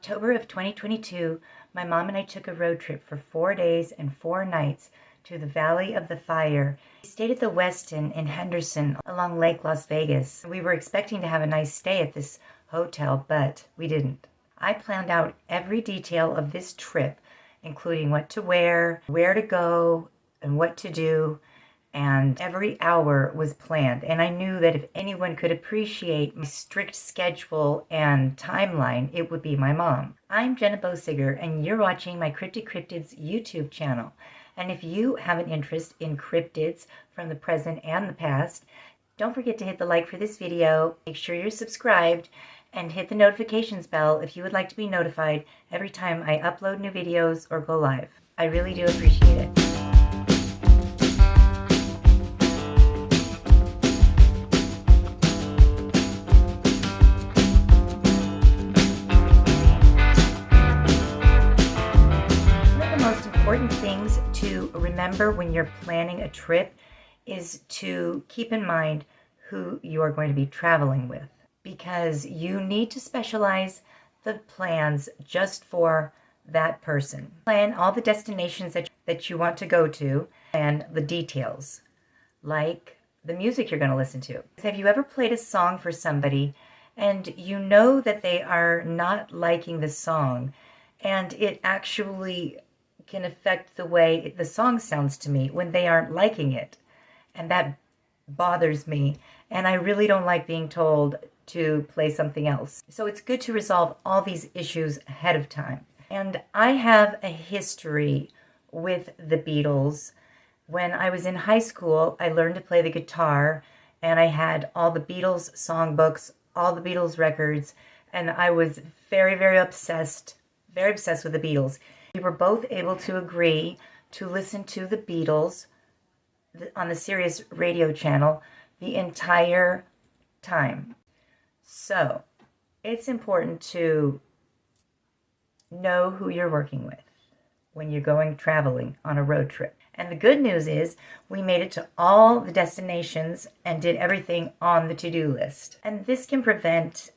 October of 2022, my mom and I took a road trip for 4 days and 4 nights to the Valley of the Fire. We stayed at the Westin in Henderson along Lake Las Vegas. We were expecting to have a nice stay at this hotel, but we didn't. I planned out every detail of this trip, including what to wear, where to go, and what to do, and every hour was planned. And I knew that if anyone could appreciate my strict schedule and timeline, it would be my mom. I'm Jenna Bosiger, and you're watching my Cryptid Cryptids YouTube channel. And if you have an interest in cryptids from the present and the past, don't forget to hit the like for this video, make sure you're subscribed, and hit the notifications bell if you would like to be notified every time I upload new videos or go live. I really do appreciate it. Important things to remember when you're planning a trip is to keep in mind who you are going to be traveling with, because you need to specialize the plans just for that person. Plan all the destinations that you want to go to and the details, like the music you're going to listen to. Have you ever played a song for somebody and you know that they are not liking the song, and it actually can affect the way the song sounds to me when they aren't liking it, and that bothers me, and I really don't like being told to play something else. So it's good to resolve all these issues ahead of time. And I have a history with the Beatles. When I was in high school, I learned to play the guitar, and I had all the Beatles songbooks, all the Beatles records, and I was very, very obsessed with the Beatles. We were both able to agree to listen to the Beatles on the Sirius radio channel the entire time. So it's important to know who you're working with when you're going traveling on a road trip. And the good news is we made it to all the destinations and did everything on the to-do list. And this can prevent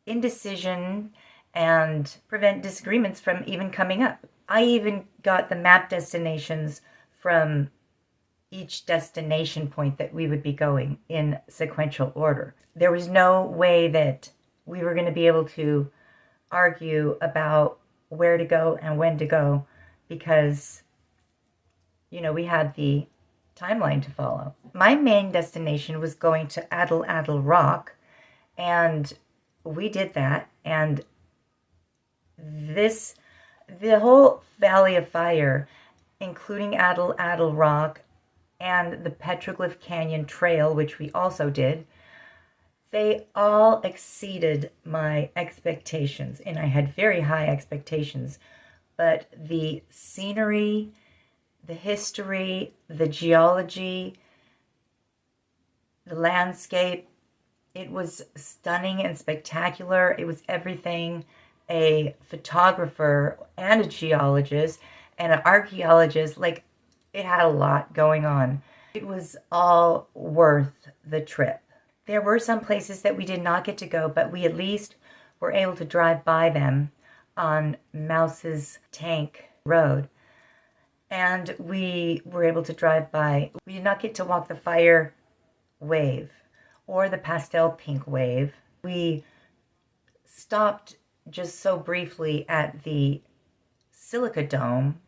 indecision and prevent disagreements from even coming up. I even got the map destinations from each destination point that we would be going in sequential order. There was no way that we were going to be able to argue about where to go and when to go, because, we had the timeline to follow. My main destination was going to Atlatl Rock, and we did that, and the whole Valley of Fire, including Atlatl Rock and the Petroglyphs Canyon Trail, which we also did, they all exceeded my expectations, and I had very high expectations. But the scenery, the history, the geology, the landscape, it was stunning and spectacular. It was everything a photographer and a geologist and an archaeologist, it had a lot going on. It was all worth the trip. There were some places that we did not get to go, but we at least were able to drive by them on Mouse's Tank Road. And we were able to drive by. We did not get to walk the fire wave or the pastel pink wave. We stopped just so briefly at the Silica Dome,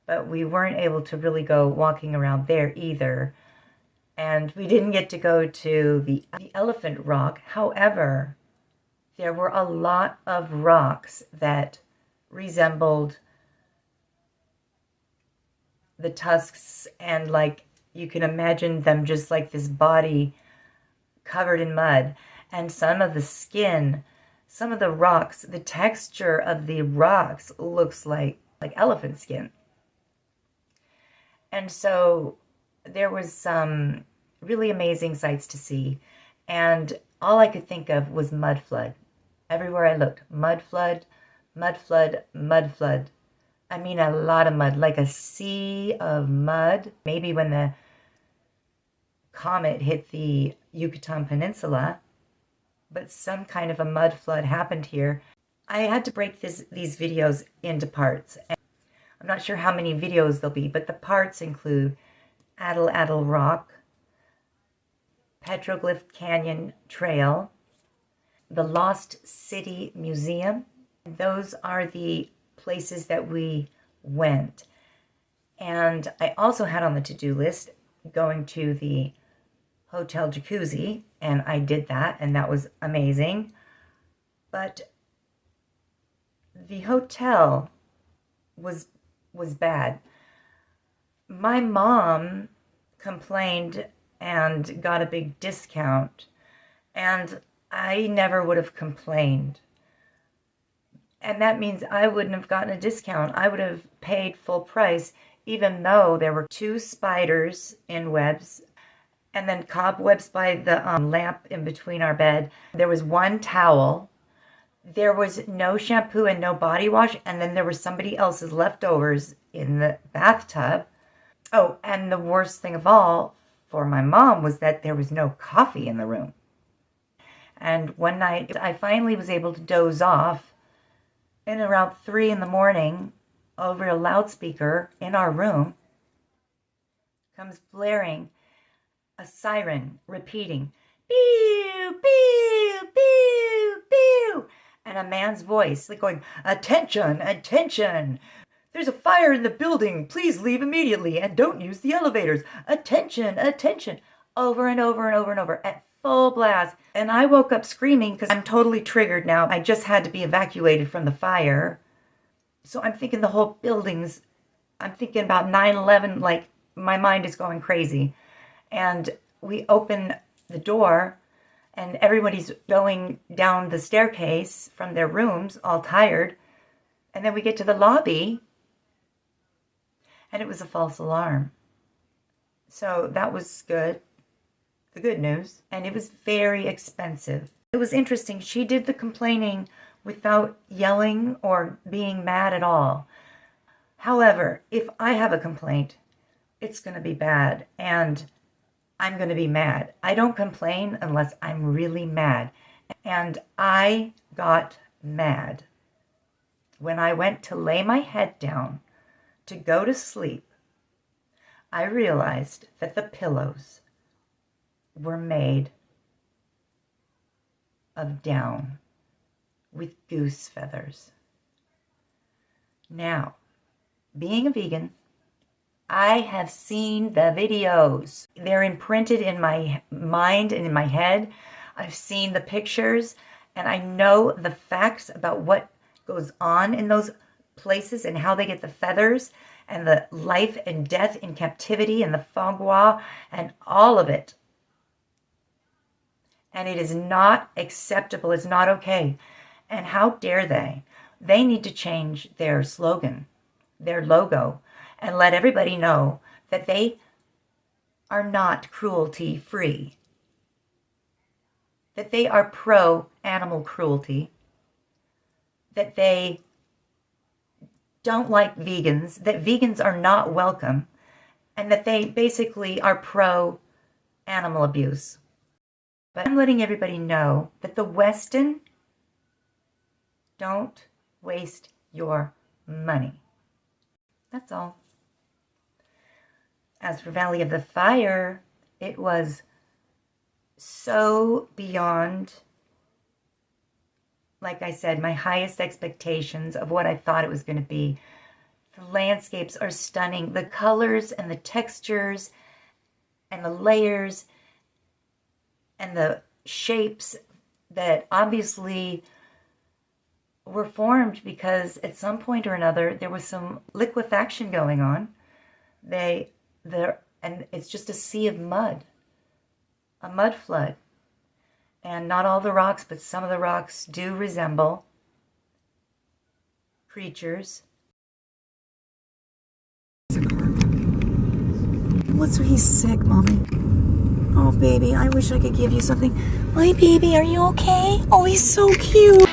but we weren't able to really go walking around there either. And we didn't get to go to the Elephant Rock. However, there were a lot of rocks that resembled the tusks, and you can imagine them just like this body covered in mud. And some of the skin, some of the rocks, the texture of the rocks looks like elephant skin. And so there was some really amazing sights to see. And all I could think of was mud flood. Everywhere I looked, mud flood, mud flood, mud flood. I mean, a lot of mud, like a sea of mud. Maybe when the comet hit the Yucatan Peninsula, but some kind of a mud flood happened here. I had to break these videos into parts. I'm not sure how many videos there'll be, but the parts include Atlatl Rock, Petroglyphs Canyon Trail, the Lost City Museum. Those are the places that we went. And I also had on the to-do list going to the hotel jacuzzi, and I did that, and that was amazing. But the hotel was bad. My mom complained and got a big discount, and I never would have complained. And that means I wouldn't have gotten a discount. I would have paid full price, even though there were 2 spiders in webs, and then cobwebs by the lamp in between our bed. There was 1 towel. There was no shampoo and no body wash, and then there was somebody else's leftovers in the bathtub. Oh, and the worst thing of all for my mom was that there was no coffee in the room. And one night, I finally was able to doze off, and around 3 in the morning, over a loudspeaker in our room, comes blaring a siren repeating, "Pew, pew, pew, pew," and a man's voice like going, "Attention, attention! There's a fire in the building. Please leave immediately and don't use the elevators. Attention, attention," over and over and over and over at full blast. And I woke up screaming because I'm totally triggered now. I just had to be evacuated from the fire. So I'm thinking the whole building's, I'm thinking about 9/11, like my mind is going crazy. And we open the door and everybody's going down the staircase from their rooms, all tired. And then we get to the lobby and it was a false alarm. So that was good, the good news. And it was very expensive. It was interesting. She did the complaining without yelling or being mad at all. However, if I have a complaint, it's going to be bad and I'm going to be mad. I don't complain unless I'm really mad. And I got mad when I went to lay my head down to go to sleep. I realized that the pillows were made of down with goose feathers. Now, being a vegan, I have seen the videos. They're imprinted in my mind and in my head. I've seen the pictures and I know the facts about what goes on in those places and how they get the feathers and the life and death in captivity and the fogwa and all of it. And it is not acceptable. It's not okay. And how dare they? They need to change their slogan, their logo, and let everybody know that they are not cruelty-free, that they are pro-animal cruelty, that they don't like vegans, that vegans are not welcome, and that they basically are pro-animal abuse. But I'm letting everybody know that the Weston don't waste your money. That's all. As for Valley of the Fire, it was so beyond, like I said, my highest expectations of what I thought it was going to be. The landscapes are stunning. The colors and the textures and the layers and the shapes that obviously were formed because at some point or another there was some liquefaction going on. And it's just a sea of mud, a mud flood. And not all the rocks, but some of the rocks do resemble creatures. What's he's sick, Mommy? Oh, baby, I wish I could give you something. My baby, are you okay? Oh, he's so cute.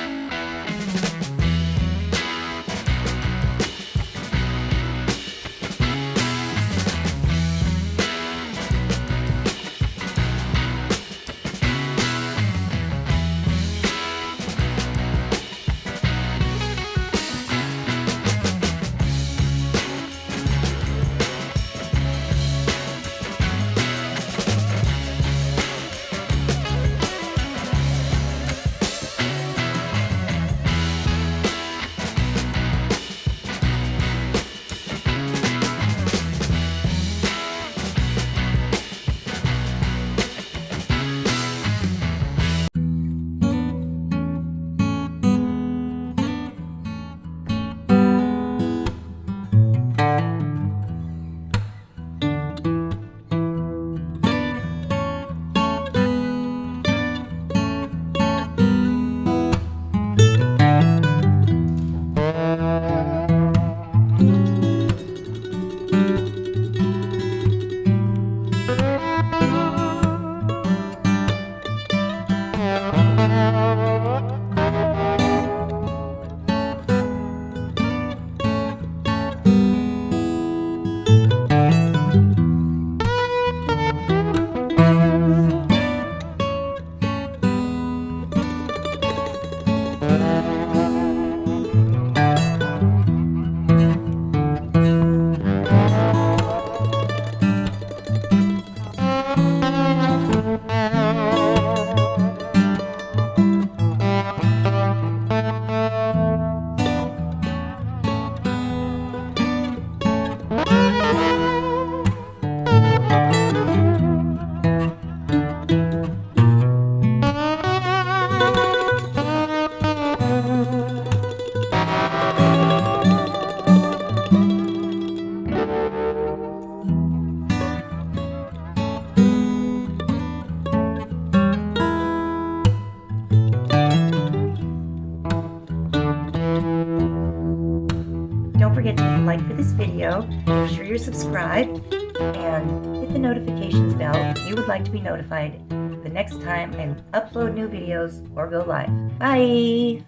Don't forget to hit the like for this video, make sure you're subscribed, and hit the notifications bell if you would like to be notified the next time I upload new videos or go live. Bye!